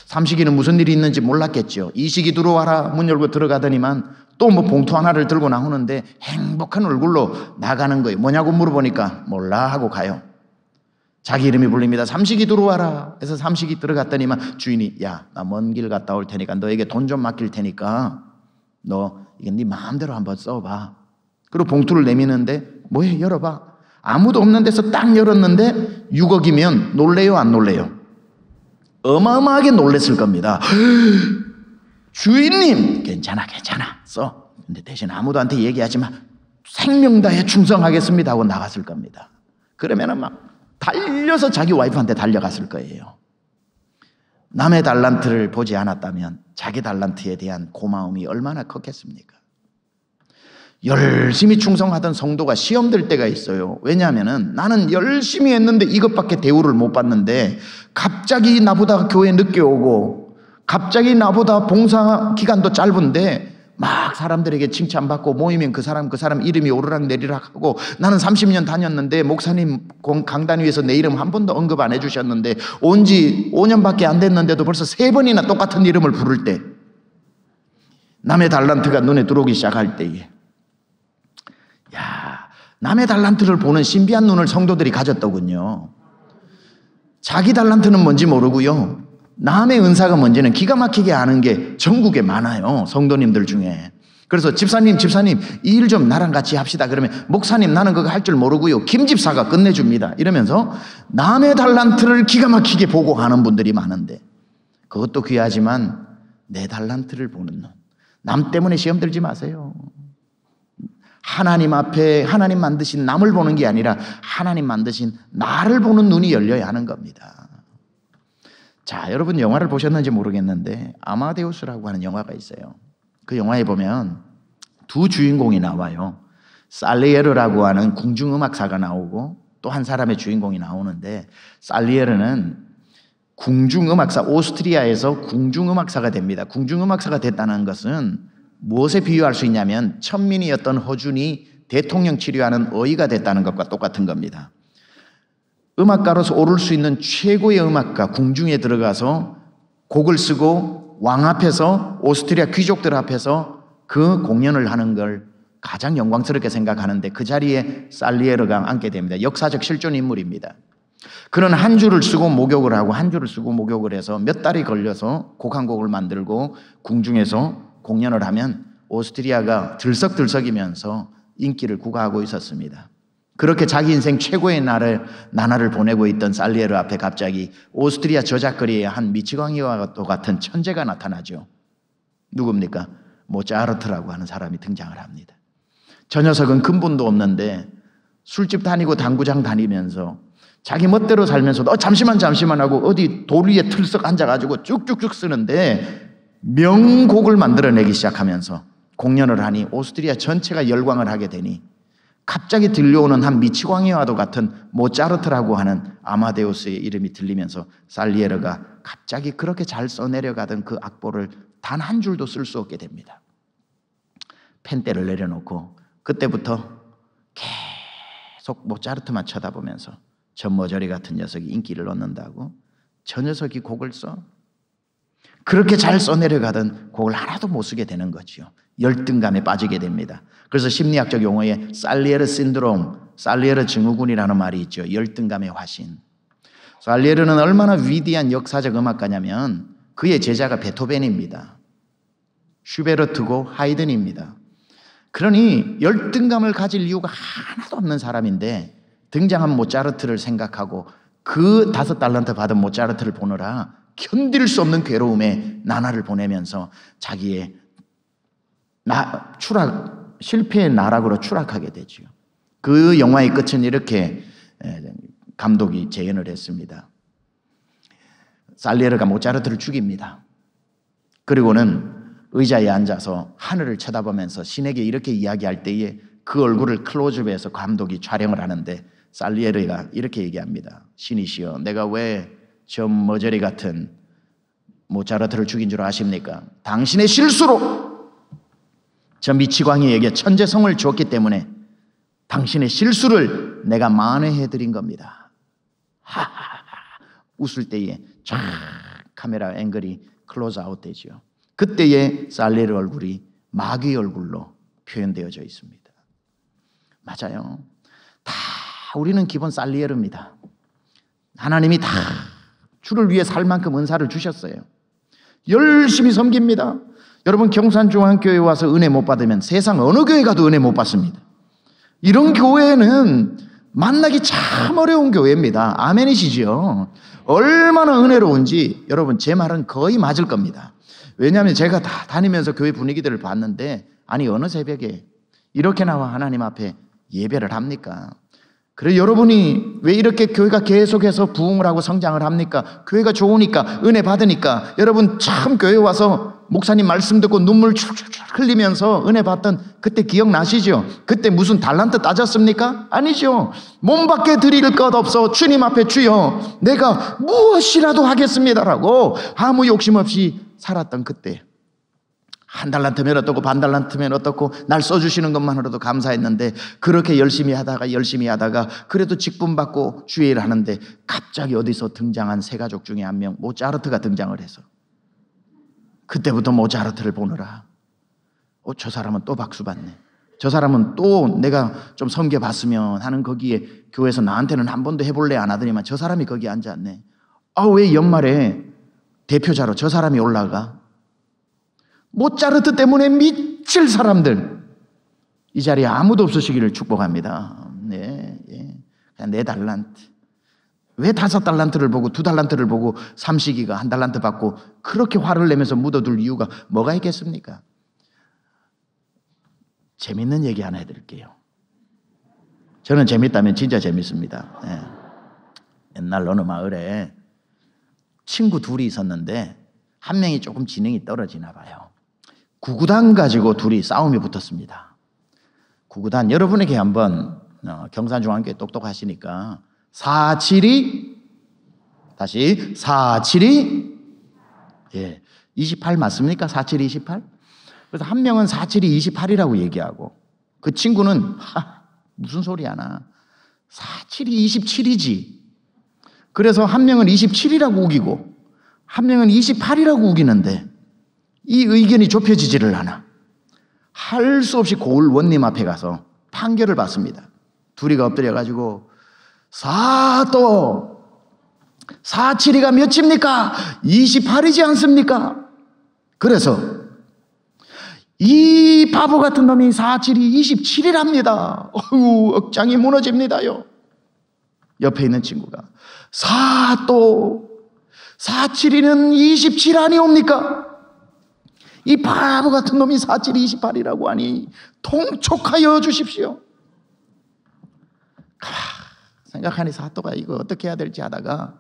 삼식이는 무슨 일이 있는지 몰랐겠죠. 이식이 들어와라 문 열고 들어가더니만 또 뭐 봉투 하나를 들고 나오는데 행복한 얼굴로 나가는 거예요. 뭐냐고 물어보니까 몰라 하고 가요. 자기 이름이 불립니다. 삼식이 들어와라 해서 삼식이 들어갔더니만 주인이 야, 나 먼 길 갔다 올 테니까 너에게 돈 좀 맡길 테니까 너 이건 네 마음대로 한번 써봐. 그리고 봉투를 내미는데 뭐해, 열어봐. 아무도 없는 데서 딱 열었는데 6억이면 놀래요 안 놀래요? 어마어마하게 놀랐을 겁니다. 주인님, 괜찮아 써. 근데 대신 아무도한테 얘기하지 마. 생명 다해 충성하겠습니다 하고 나갔을 겁니다. 그러면은 막 달려서 자기 와이프한테 달려갔을 거예요. 남의 달란트를 보지 않았다면 자기 달란트에 대한 고마움이 얼마나 컸겠습니까? 열심히 충성하던 성도가 시험 들 때가 있어요. 왜냐하면 나는 열심히 했는데 이것밖에 대우를 못 받는데 갑자기 나보다 교회 늦게 오고 갑자기 나보다 봉사 기간도 짧은데 막 사람들에게 칭찬받고 모이면 그 사람 이름이 오르락내리락 하고 나는 30년 다녔는데 목사님 강단 위에서 내 이름 한 번도 언급 안 해주셨는데 온 지 5년밖에 안 됐는데도 벌써 3번이나 똑같은 이름을 부를 때 남의 달란트가 눈에 들어오기 시작할 때에 남의 달란트를 보는 신비한 눈을 성도들이 가졌더군요. 자기 달란트는 뭔지 모르고요, 남의 은사가 뭔지는 기가 막히게 아는 게 전국에 많아요, 성도님들 중에. 그래서 집사님 이 일 좀 나랑 같이 합시다 그러면 목사님 나는 그거 할 줄 모르고요, 김 집사가 끝내줍니다 이러면서 남의 달란트를 기가 막히게 보고 가는 분들이 많은데, 그것도 귀하지만 내 달란트를 보는 눈, 남 때문에 시험 들지 마세요. 하나님 앞에 하나님 만드신 남을 보는 게 아니라 하나님 만드신 나를 보는 눈이 열려야 하는 겁니다. 자, 여러분 영화를 보셨는지 모르겠는데 아마데우스라고 하는 영화가 있어요. 그 영화에 보면 두 주인공이 나와요. 살리에르라고 하는 궁중음악사가 나오고 또 한 사람의 주인공이 나오는데, 살리에르는 궁중음악사, 오스트리아에서 궁중음악사가 됩니다. 궁중음악사가 됐다는 것은 무엇에 비유할 수 있냐면 천민이었던 허준이 대통령 치료하는 어이가 됐다는 것과 똑같은 겁니다. 음악가로서 오를 수 있는 최고의 음악가 궁중에 들어가서 곡을 쓰고 왕 앞에서, 오스트리아 귀족들 앞에서 그 공연을 하는 걸 가장 영광스럽게 생각하는데 그 자리에 살리에르가 앉게 됩니다. 역사적 실존 인물입니다. 그는 한 줄을 쓰고 목욕을 하고 한 줄을 쓰고 목욕을 해서 몇 달이 걸려서 곡 한 곡을 만들고 궁중에서 공연을 하면 오스트리아가 들썩들썩이면서 인기를 구가하고 있었습니다. 그렇게 자기 인생 최고의 나날을 보내고 있던 살리에르 앞에 갑자기 오스트리아 저작거리의 한 미치광이와 같은 천재가 나타나죠. 누굽니까? 모차르트라고 하는 사람이 등장을 합니다. 저 녀석은 근본도 없는데 술집 다니고 당구장 다니면서 자기 멋대로 살면서도 잠시만 하고 어디 돌 위에 틀썩 앉아가지고 쭉쭉쭉 쓰는데 명곡을 만들어내기 시작하면서 공연을 하니 오스트리아 전체가 열광을 하게 되니 갑자기 들려오는 한 미치광이와도 같은 모차르트라고 하는 아마데우스의 이름이 들리면서 살리에르가 갑자기 그렇게 잘 써내려가던 그 악보를 단 한 줄도 쓸 수 없게 됩니다. 펜대를 내려놓고 그때부터 계속 모차르트만 쳐다보면서 저 머저리 같은 녀석이 인기를 얻는다고 저 녀석이 곡을 써? 그렇게 잘 써내려가던 곡을 하나도 못 쓰게 되는 거죠. 열등감에 빠지게 됩니다. 그래서 심리학적 용어에 살리에르 신드롬, 살리에르 증후군이라는 말이 있죠. 열등감의 화신. 살리에르는 얼마나 위대한 역사적 음악가냐면 그의 제자가 베토벤입니다. 슈베르트고 하이든입니다. 그러니 열등감을 가질 이유가 하나도 없는 사람인데 등장한 모차르트를 생각하고 그 5달란트 받은 모차르트를 보느라 견딜 수 없는 괴로움에 나날을 보내면서 자기의 실패의 나락으로 추락하게 되죠. 그 영화의 끝은 이렇게 감독이 재현을 했습니다. 살리에르가 모차르트를 죽입니다. 그리고는 의자에 앉아서 하늘을 쳐다보면서 신에게 이렇게 이야기할 때에 그 얼굴을 클로즈업해서 감독이 촬영을 하는데 살리에르가 이렇게 얘기합니다. 신이시여, 내가 왜 저 머저리 같은 모차르트를 죽인 줄 아십니까? 당신의 실수로 저 미치광이에게 천재성을 줬기 때문에 당신의 실수를 내가 만회해드린 겁니다. 하하하. 웃을 때에 쫙 카메라 앵글이 클로즈아웃 되죠. 그때의 살리에르 얼굴이 마귀 얼굴로 표현되어져 있습니다. 맞아요. 다 우리는 기본 살리에르입니다. 하나님이 다 주를 위해 살 만큼 은사를 주셨어요. 열심히 섬깁니다. 여러분 경산중앙교회 와서 은혜 못 받으면 세상 어느 교회 가도 은혜 못 받습니다. 이런 교회는 만나기 참 어려운 교회입니다. 아멘이시죠? 얼마나 은혜로운지 여러분 제 말은 거의 맞을 겁니다. 왜냐하면 제가 다 다니면서 교회 분위기들을 봤는데 아니 어느 새벽에 이렇게 나와 하나님 앞에 예배를 합니까? 그래 여러분이 왜 이렇게 교회가 계속해서 부흥을 하고 성장을 합니까? 교회가 좋으니까 은혜 받으니까. 여러분 참 교회 와서 목사님 말씀 듣고 눈물 출출출 흘리면서 은혜 받던 그때 기억나시죠? 그때 무슨 달란트 따졌습니까? 아니죠. 몸밖에 드릴 것 없어 주님 앞에 주여 내가 무엇이라도 하겠습니다라고 아무 욕심 없이 살았던 그때. 한 달란트면 어떻고 반 달란트면 어떻고 날 써주시는 것만으로도 감사했는데 그렇게 열심히 하다가 그래도 직분 받고 주일을 하는데 갑자기 어디서 등장한 세 가족 중에 한 명 모차르트가 등장을 해서 그때부터 모차르트를 보느라 저 사람은 또 박수 받네, 저 사람은 또 내가 좀 섬겨봤으면 하는 거기에 교회에서 나한테는 한 번도 해볼래 안 하더니만 저 사람이 거기 앉았네. 왜 연말에 대표자로 저 사람이 올라가? 모차르트 때문에 미칠 사람들 이 자리에 아무도 없으시기를 축복합니다. 네, 그냥 4달란트. 왜 5달란트를 보고 2달란트를 보고 삼식이가 1달란트 받고 그렇게 화를 내면서 묻어둘 이유가 뭐가 있겠습니까? 재밌는 얘기 하나 해드릴게요. 저는 재밌다면 진짜 재밌습니다. 네. 옛날 어느 마을에 친구 둘이 있었는데 한 명이 조금 지능이 떨어지나 봐요. 구구단 가지고 둘이 싸움이 붙었습니다. 구구단 여러분에게 한번 경산중앙교회 똑똑하시니까 472 다시 472 28 맞습니까? 472 28? 그래서 한 명은 472 28이라고 얘기하고 그 친구는 무슨 소리야 나 472 27이지. 그래서 한 명은 27이라고 우기고 한 명은 28이라고 우기는데 이 의견이 좁혀지지를 않아. 할 수 없이 고을 원님 앞에 가서 판결을 받습니다. 둘이가 엎드려가지고 472가 몇입니까? 28이지 않습니까? 그래서 이 바보 같은 놈이 472 27이랍니다. 억장이 무너집니다요. 옆에 있는 친구가 472는 27 아니옵니까? 이 바보 같은 놈이 472 28이라고 하니 통촉하여 주십시오. 생각하니 사또가 이거 어떻게 해야 될지 하다가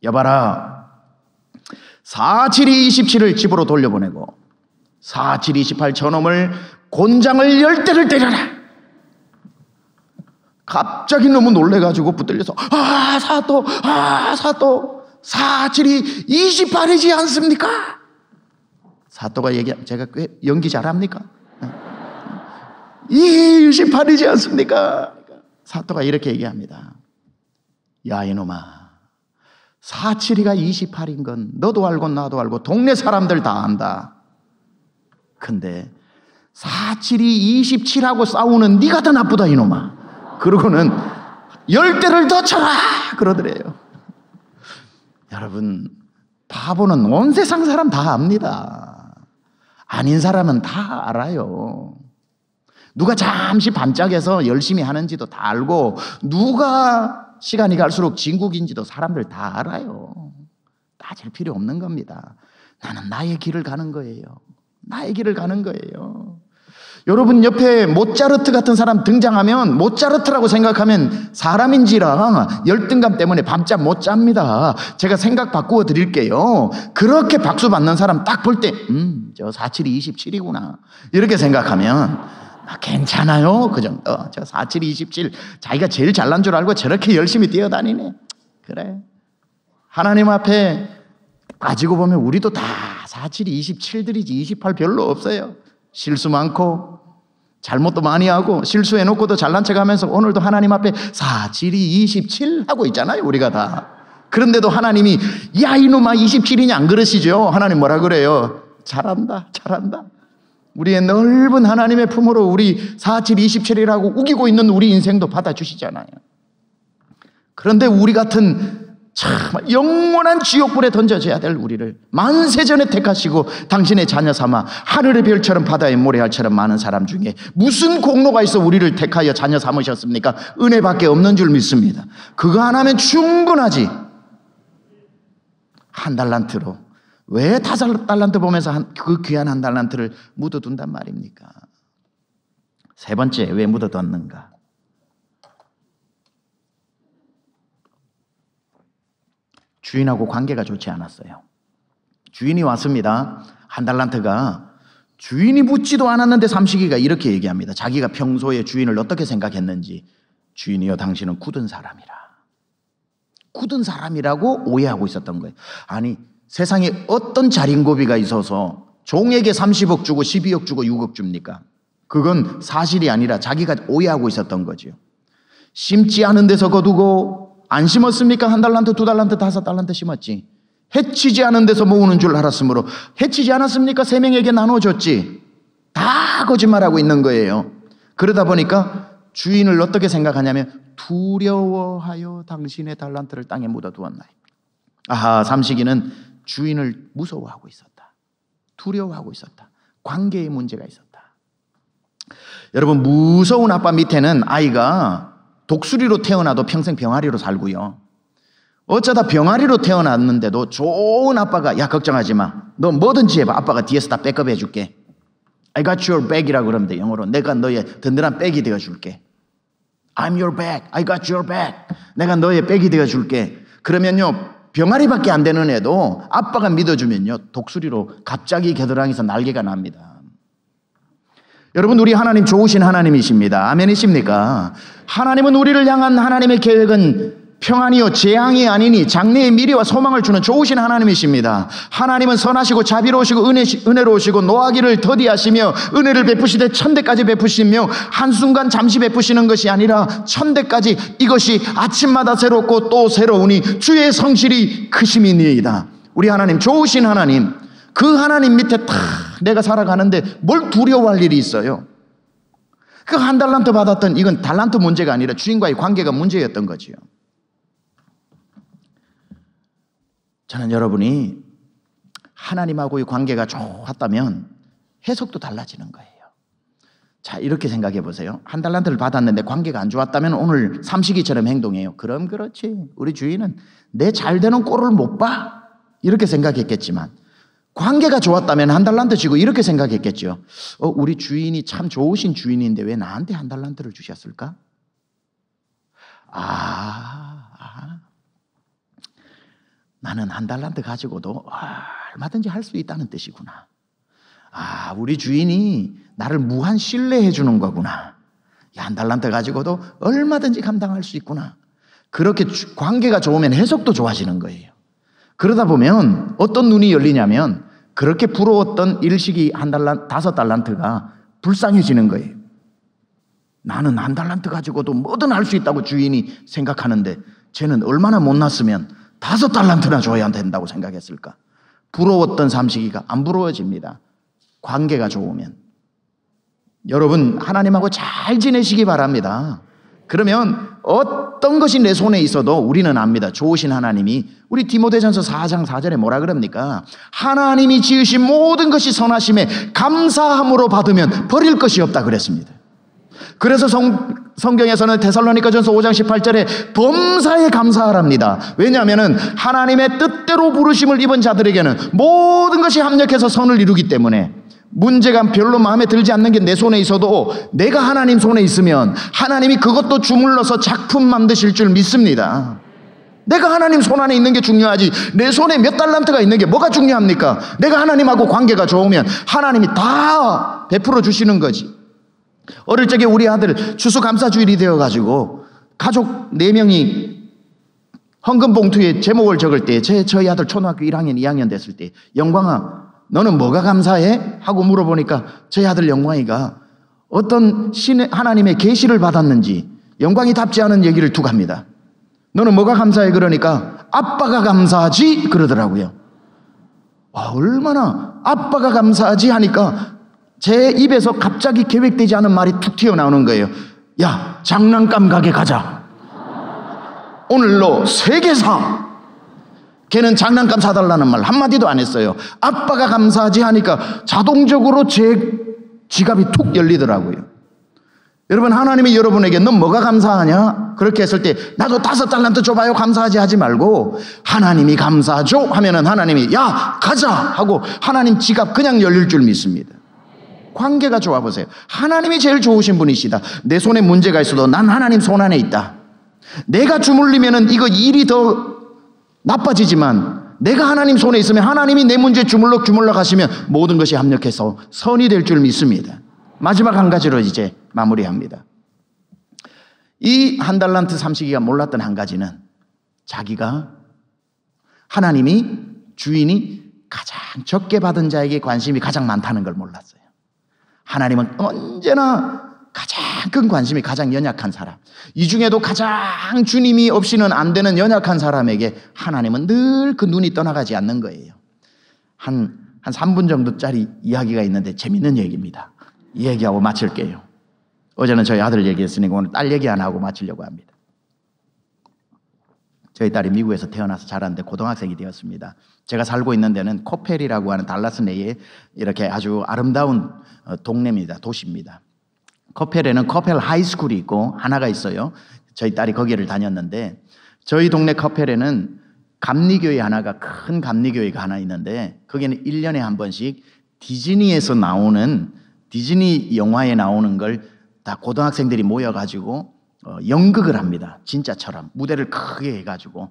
여봐라 472 27을 집으로 돌려보내고 472 28 저놈을 곤장을 10대를 때려라. 갑자기 너무 놀래가지고 붙들려서 사또 472 28이지 않습니까? 사또가 제가 꽤 연기 잘합니까? 28이지 않습니까? 사또가 이렇게 얘기합니다. 야 이놈아 472가 28인 건 너도 알고 나도 알고 동네 사람들 다 안다. 근데 472 27하고 싸우는 네가 더 나쁘다 이놈아. 그러고는 10대를 더 쳐라 그러더래요. 여러분 바보는 온 세상 사람 다 압니다. 아닌 사람은 다 알아요. 누가 잠시 반짝여서 열심히 하는지도 다 알고 누가 시간이 갈수록 진국인지도 사람들 다 알아요. 따질 필요 없는 겁니다. 나는 나의 길을 가는 거예요. 나의 길을 가는 거예요. 여러분 옆에 모차르트 같은 사람 등장하면 모차르트라고 생각하면 사람인지라 열등감 때문에 밤잠 못 잡니다. 제가 생각 바꾸어 드릴게요. 그렇게 박수 받는 사람 딱 볼 때 저 472 27이구나 이렇게 생각하면 괜찮아요. 그 정도. 저 472 27 자기가 제일 잘난 줄 알고 저렇게 열심히 뛰어다니네. 그래 하나님 앞에 따지고 보면 우리도 다 472 27들이지 28 별로 없어요. 실수 많고 잘못도 많이 하고 실수해놓고도 잘난 척하면서 오늘도 하나님 앞에 472 27 하고 있잖아요. 우리가 다. 그런데도 하나님이 야 이놈아 27이냐 안 그러시죠? 하나님 뭐라 그래요? 잘한다 우리의 넓은 하나님의 품으로 우리 472 27이라고 우기고 있는 우리 인생도 받아주시잖아요. 그런데 우리 같은 참 영원한 지옥불에 던져져야 될 우리를 만세전에 택하시고 당신의 자녀 삼아 하늘의 별처럼 바다의 모래알처럼 많은 사람 중에 무슨 공로가 있어 우리를 택하여 자녀 삼으셨습니까? 은혜밖에 없는 줄 믿습니다. 그거 하나면 충분하지. 한 달란트로. 왜 5달란트 보면서 그 귀한 한 달란트를 묻어둔단 말입니까? 세 번째, 왜 묻어뒀는가? 주인하고 관계가 좋지 않았어요. 주인이 왔습니다. 한 달란트가. 주인이 묻지도 않았는데 삼식이가 이렇게 얘기합니다. 자기가 평소에 주인을 어떻게 생각했는지. 주인이여, 당신은 굳은 사람이라. 굳은 사람이라고 오해하고 있었던 거예요. 아니, 세상에 어떤 자린고비가 있어서 종에게 30억 주고 12억 주고 6억 줍니까? 그건 사실이 아니라 자기가 오해하고 있었던 거죠. 심지 않은 데서 거두고 안 심었습니까? 1달란트, 2달란트, 5달란트 심었지. 해치지 않은 데서 모으는 줄 알았으므로 해치지 않았습니까? 3명에게 나눠줬지. 다 거짓말하고 있는 거예요. 그러다 보니까 주인을 어떻게 생각하냐면 두려워하여 당신의 달란트를 땅에 묻어두었나이다. 아하, 삼식이는 주인을 무서워하고 있었다. 두려워하고 있었다. 관계에 문제가 있었다. 여러분, 무서운 아빠 밑에는 아이가 독수리로 태어나도 평생 병아리로 살고요. 어쩌다 병아리로 태어났는데도 좋은 아빠가 야, 걱정하지 마. 너 뭐든지 해봐. 아빠가 뒤에서 다 백업 해줄게. I got your back이라고 그러면 돼, 영어로. 내가 너의 든든한 백이 되어줄게. I'm your back. I got your back. 내가 너의 백이 되어줄게. 그러면요, 병아리밖에 안 되는 애도 아빠가 믿어주면요, 독수리로 갑자기 겨드랑이에서 날개가 납니다. 여러분, 우리 하나님 좋으신 하나님이십니다. 아멘이십니까? 하나님은 우리를 향한 하나님의 계획은 평안이요 재앙이 아니니 장래의 미래와 소망을 주는 좋으신 하나님이십니다. 하나님은 선하시고 자비로우시고 은혜로우시고 노하기를 더디하시며 은혜를 베푸시되 천대까지 베푸시며 한순간 잠시 베푸시는 것이 아니라 천대까지, 이것이 아침마다 새롭고 또 새로우니 주의 성실이 크심이니이다. 우리 하나님 좋으신 하나님, 그 하나님 밑에 딱 내가 살아가는데 뭘 두려워할 일이 있어요? 그 1달란트 받았던, 이건 달란트 문제가 아니라 주인과의 관계가 문제였던 거지요. 저는 여러분이 하나님하고의 관계가 좋았다면 해석도 달라지는 거예요. 자, 이렇게 생각해 보세요. 1달란트를 받았는데 관계가 안 좋았다면 오늘 삼식이처럼 행동해요. 그럼 그렇지, 우리 주인은 내 잘되는 꼴을 못 봐, 이렇게 생각했겠지만, 관계가 좋았다면 1달란트 지고 이렇게 생각했겠죠. 우리 주인이 참 좋으신 주인인데 왜 나한테 1달란트를 주셨을까? 나는 1달란트 가지고도 얼마든지 할 수 있다는 뜻이구나. 우리 주인이 나를 무한 신뢰해 주는 거구나. 1달란트 가지고도 얼마든지 감당할 수 있구나. 그렇게 관계가 좋으면 해석도 좋아지는 거예요. 그러다 보면 어떤 눈이 열리냐면, 그렇게 부러웠던 일식이 5달란트가 불쌍해지는 거예요. 나는 1달란트 가지고도 뭐든 할 수 있다고 주인이 생각하는데, 쟤는 얼마나 못났으면 5달란트나 줘야 된다고 생각했을까? 부러웠던 삼식이가 안 부러워집니다. 관계가 좋으면. 여러분, 하나님하고 잘 지내시기 바랍니다. 그러면 어떤 것이 내 손에 있어도 우리는 압니다. 좋으신 하나님이, 우리 디모데전서 4장 4절에 뭐라 그럽니까? 하나님이 지으신 모든 것이 선하심에 감사함으로 받으면 버릴 것이 없다 그랬습니다. 그래서 성경에서는 데살로니가전서 5장 18절에 범사에 감사하랍니다. 왜냐하면 하나님의 뜻대로 부르심을 입은 자들에게는 모든 것이 합력해서 선을 이루기 때문에, 문제가 별로 마음에 들지 않는 게 내 손에 있어도 내가 하나님 손에 있으면 하나님이 그것도 주물러서 작품 만드실 줄 믿습니다. 내가 하나님 손 안에 있는 게 중요하지, 내 손에 몇 달란트가 있는 게 뭐가 중요합니까? 내가 하나님하고 관계가 좋으면 하나님이 다 베풀어 주시는 거지. 어릴 적에 우리 아들 추수감사주일이 되어가지고 가족 4명이 헌금 봉투에 제목을 적을 때, 저희 아들 초등학교 1학년 2학년 됐을 때, 영광아 너는 뭐가 감사해? 하고 물어보니까 저희 아들 영광이가 어떤 하나님의 계시를 받았는지 영광이답지 않은 얘기를 툭 합니다. 너는 뭐가 감사해? 그러니까 아빠가 감사하지 그러더라고요. 얼마나 아빠가 감사하지 하니까 제 입에서 갑자기 계획되지 않은 말이 툭 튀어나오는 거예요. 야, 장난감 가게 가자. 오늘 너 3개 사. 걔는 장난감 사달라는 말 한마디도 안 했어요. 아빠가 감사하지 하니까 자동적으로 제 지갑이 툭 열리더라고요. 여러분, 하나님이 여러분에게 너 뭐가 감사하냐? 그렇게 했을 때 나도 5달란트 줘봐요 감사하지 하지 말고 하나님이 감사하죠 하면은 하나님이 야 가자 하고 하나님 지갑 그냥 열릴 줄 믿습니다. 관계가 좋아 보세요. 하나님이 제일 좋으신 분이시다. 내 손에 문제가 있어도 난 하나님 손 안에 있다. 내가 주물리면은 이거 일이 더 나빠지지만 내가 하나님 손에 있으면 하나님이 내 문제 주물럭 가시면 모든 것이 합력해서 선이 될 줄 믿습니다. 마지막 한 가지로 이제 마무리합니다. 이 1달란트 삼시기가 몰랐던 한 가지는 자기가 하나님이 주인이 가장 적게 받은 자에게 관심이 가장 많다는 걸 몰랐어요. 하나님은 언제나 가장 큰 관심이 가장 연약한 사람, 이 중에도 가장 주님이 없이는 안 되는 연약한 사람에게 하나님은 늘 그 눈이 떠나가지 않는 거예요. 한 3분 정도짜리 이야기가 있는데 재밌는 얘기입니다. 이 얘기하고 마칠게요. 어제는 저희 아들 얘기했으니까 오늘 딸 얘기 안 하고 마치려고 합니다. 저희 딸이 미국에서 태어나서 자랐는데 고등학생이 되었습니다. 제가 살고 있는 데는 코펠이라고 하는 달라스 내에 이렇게 아주 아름다운 동네입니다. 도시입니다. 코펠에는 코펠 하이스쿨이 있고 하나가 있어요. 저희 딸이 거기를 다녔는데 저희 동네 코펠에는 감리교회 하나가 큰 감리교회가 하나 있는데 거기는 1년에 한 번씩 디즈니에서 나오는 디즈니 영화에 나오는 걸 다 고등학생들이 모여가지고 연극을 합니다. 진짜처럼 무대를 크게 해가지고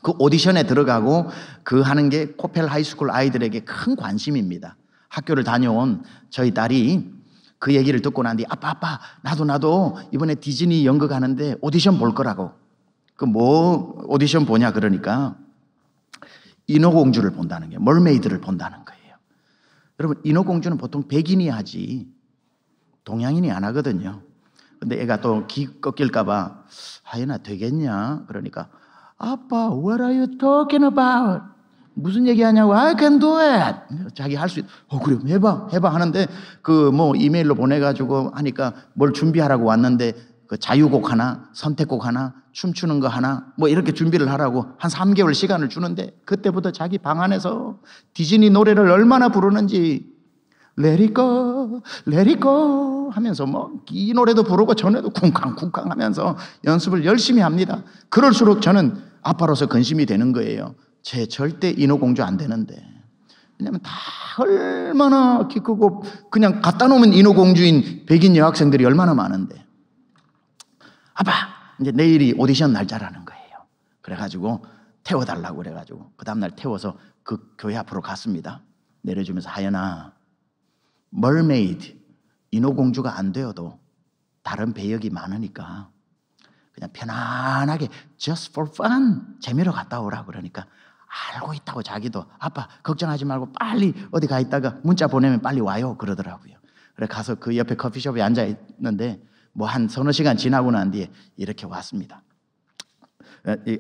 그 오디션에 들어가고 그 하는 게 코펠 하이스쿨 아이들에게 큰 관심입니다. 학교를 다녀온 저희 딸이 그 얘기를 듣고 난 뒤 아빠 나도 이번에 디즈니 연극 하는데 오디션 볼 거라고. 그 뭐 오디션 보냐 그러니까 인어공주를 본다는 게 멀메이드를 본다는 거예요. 여러분 인어공주는 보통 백인이 하지 동양인이 안 하거든요. 근데 애가 또 기 꺾일까 봐 하연아 되겠냐 그러니까 아빠 what are you talking about? 무슨 얘기하냐고 I can do it. 자기 할 수 있. 그래 해봐 하는데 그 뭐 이메일로 보내가지고 하니까 뭘 준비하라고 왔는데 그 자유곡 하나 선택곡 하나 춤추는 거 하나 뭐 이렇게 준비를 하라고 한 3개월 시간을 주는데 그때부터 자기 방 안에서 디즈니 노래를 얼마나 부르는지 Let it go, let it go 하면서 뭐 이 노래도 부르고 전에도 쿵쾅쿵쾅 하면서 연습을 열심히 합니다. 그럴수록 저는 아빠로서 근심이 되는 거예요. 쟤 절대 인어공주 안 되는데. 왜냐면 다 얼마나 키 크고 그냥 갖다 놓으면 인어공주인 백인 여학생들이 얼마나 많은데. 아빠 이제 내일이 오디션 날짜라는 거예요. 그래가지고 태워달라고 그래가지고 그 다음날 태워서 그 교회 앞으로 갔습니다. 내려주면서 하연아 멀메이드 인어공주가 안 되어도 다른 배역이 많으니까 그냥 편안하게 just for fun 재미로 갔다 오라 그러니까 알고 있다고 자기도 아빠 걱정하지 말고 빨리 어디 가 있다가 문자 보내면 빨리 와요 그러더라고요. 그래 가서 그 옆에 커피숍에 앉아 있는데 뭐 한 서너 시간 지나고 난 뒤에 이렇게 왔습니다.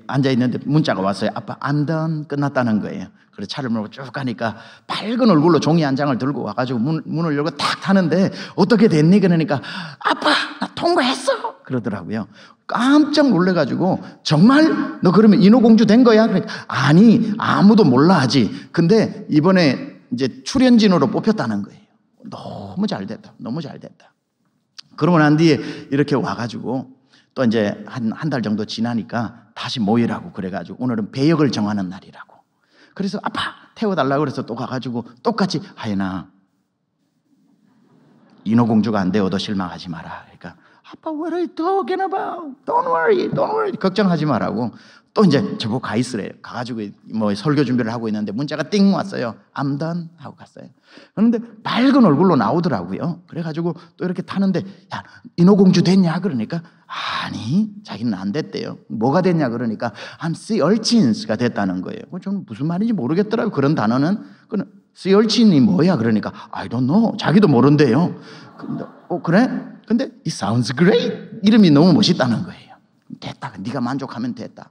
앉아 있는데 문자가 왔어요. 아빠 I'm done 끝났다는 거예요. 그래서 차를 몰고 쭉 가니까 밝은 얼굴로 종이 한 장을 들고 와가지고 문을 열고 탁 타는데 어떻게 됐니? 그러니까 아빠 나 통과했어 그러더라고요. 깜짝 놀래가지고 정말 너 그러면 인어공주 된 거야? 그러니까 아니 아무도 몰라 하지. 근데 이번에 이제 출연진으로 뽑혔다는 거예요. 너무 잘 됐다. 너무 잘 됐다. 그러고 난 뒤에 이렇게 와가지고 또 이제 한 달 정도 지나니까 다시 모이라고 그래가지고 오늘은 배역을 정하는 날이라고. 그래서 아빠 태워달라고 그래서 또 가가지고 똑같이 하연아 인어공주가 안 되어도 실망하지 마라. 그러니까 아빠 what are you talking about? Don't worry 걱정하지 마라고. 또 이제 저보고 가 있으래요. 가가지고 뭐 설교 준비를 하고 있는데 문자가 띵 왔어요. I'm done 하고 갔어요. 그런데 밝은 얼굴로 나오더라고요. 그래가지고 또 이렇게 타는데 야 인어공주 됐냐 그러니까 아니 자기는 안 됐대요. 뭐가 됐냐 그러니까 I'm sea urchins가 됐다는 거예요. 저는 무슨 말인지 모르겠더라고요. 그런 단어는. sea urchin이 뭐야 그러니까 I don't know 자기도 모른대요. 근데 그래? 근데 it sounds great 이름이 너무 멋있다는 거예요. 됐다 네가 만족하면 됐다.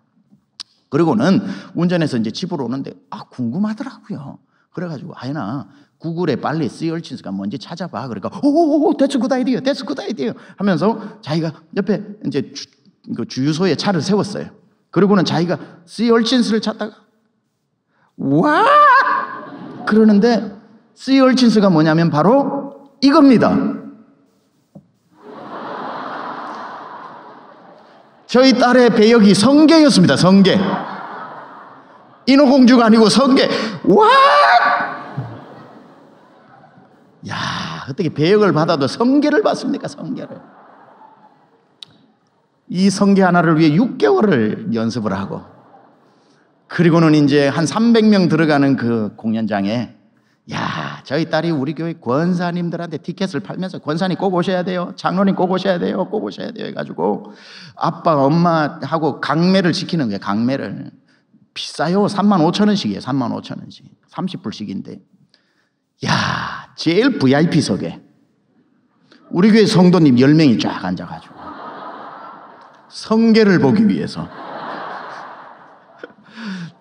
그리고는 운전해서 이제 집으로 오는데 궁금하더라고요. 그래가지고 하연아 구글에 빨리 sea urchins가 뭔지 찾아봐. 그러니까 that's a good idea, that's a good idea 하면서 자기가 옆에 이제 그 주유소에 차를 세웠어요. 그리고는 자기가 sea urchins를 찾다가 와 그러는데 sea urchins가 뭐냐면 바로 이겁니다. 저희 딸의 배역이 성계였습니다. 성계. 인어공주가 아니고 성계. 와! 야, 어떻게 배역을 받아도 성계를 받습니까? 성계를. 이 성계 하나를 위해 6개월을 연습을 하고, 그리고는 이제 한 300명 들어가는 그 공연장에, 야, 저희 딸이 우리 교회 권사님들한테 티켓을 팔면서, 권사님 꼭 오셔야 돼요, 장로님 꼭 오셔야 돼요, 꼭 오셔야 돼요 해가지고 아빠 엄마하고 강매를 시키는 거예요. 강매를. 비싸요. 35,000원씩이에요. 35,000원씩 30불씩인데, 야, 제일 VIP석에 우리 교회 성도님 10명이 쫙 앉아가지고 성계를 보기 위해서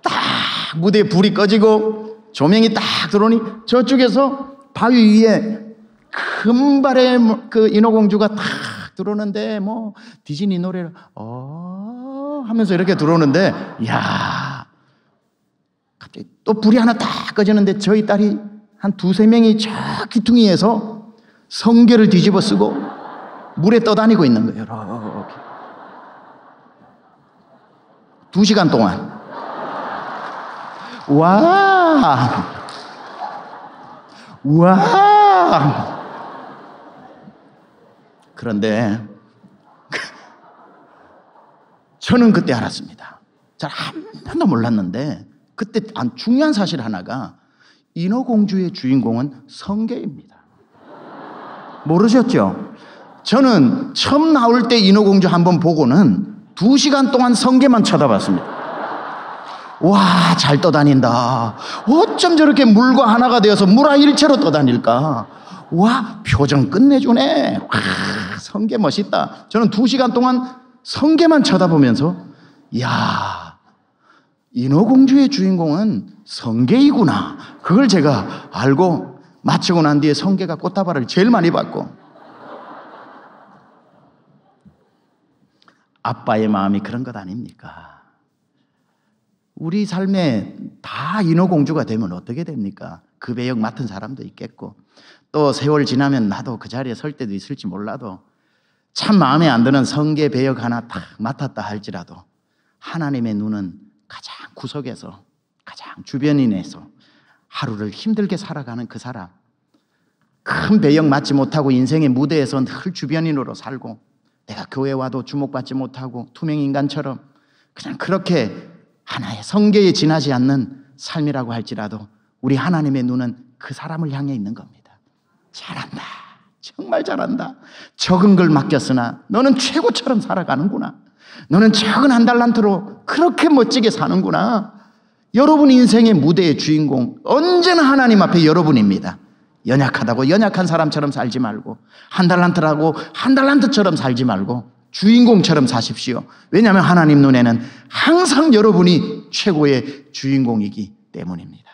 딱 무대에 불이 꺼지고 조명이 딱 들어오니 저쪽에서 바위 위에 금발의 그 인어공주가 딱 들어오는데, 뭐 디즈니 노래를 하면서 이렇게 들어오는데, 야, 갑자기 또 불이 하나 딱 꺼지는데 저희 딸이 한 2-3명이 저 귀퉁이에서 성계를 뒤집어 쓰고 물에 떠다니고 있는 거예요. 이렇게 2시간 동안. 와, 와. 그런데 저는 그때 알았습니다. 잘 한 번도 몰랐는데 그때 중요한 사실 하나가, 인어공주의 주인공은 성계입니다. 모르셨죠? 저는 처음 나올 때 인어공주 한번 보고는 2시간 동안 성계만 쳐다봤습니다. 와, 잘 떠다닌다. 어쩜 저렇게 물과 하나가 되어서 물화일체로 떠다닐까. 와, 표정 끝내주네. 와, 성계 멋있다. 저는 2시간 동안 성계만 쳐다보면서, 야, 인어공주의 주인공은 성계이구나. 그걸 제가 알고, 마치고 난 뒤에 성계가 꽃다발을 제일 많이 받고. 아빠의 마음이 그런 것 아닙니까? 우리 삶에 다 인어공주가 되면 어떻게 됩니까? 그 배역 맡은 사람도 있겠고, 또 세월 지나면 나도 그 자리에 설 때도 있을지 몰라도, 참 마음에 안 드는 성계 배역 하나 딱 맡았다 할지라도 하나님의 눈은 가장 구석에서, 가장 주변인에서 하루를 힘들게 살아가는 그 사람, 큰 배역 맡지 못하고 인생의 무대에서 늘 주변인으로 살고, 내가 교회 와도 주목받지 못하고 투명인간처럼 그냥 그렇게 하나의 성계에 지나지 않는 삶이라고 할지라도, 우리 하나님의 눈은 그 사람을 향해 있는 겁니다. 잘한다, 정말 잘한다. 적은 걸 맡겼으나 너는 최고처럼 살아가는구나. 너는 적은 한 달란트로 그렇게 멋지게 사는구나. 여러분 인생의 무대의 주인공 언제나 하나님 앞에 여러분입니다. 연약하다고 연약한 사람처럼 살지 말고, 한 달란트라고 한 달란트처럼 살지 말고 주인공처럼 사십시오. 왜냐하면 하나님 눈에는 항상 여러분이 최고의 주인공이기 때문입니다.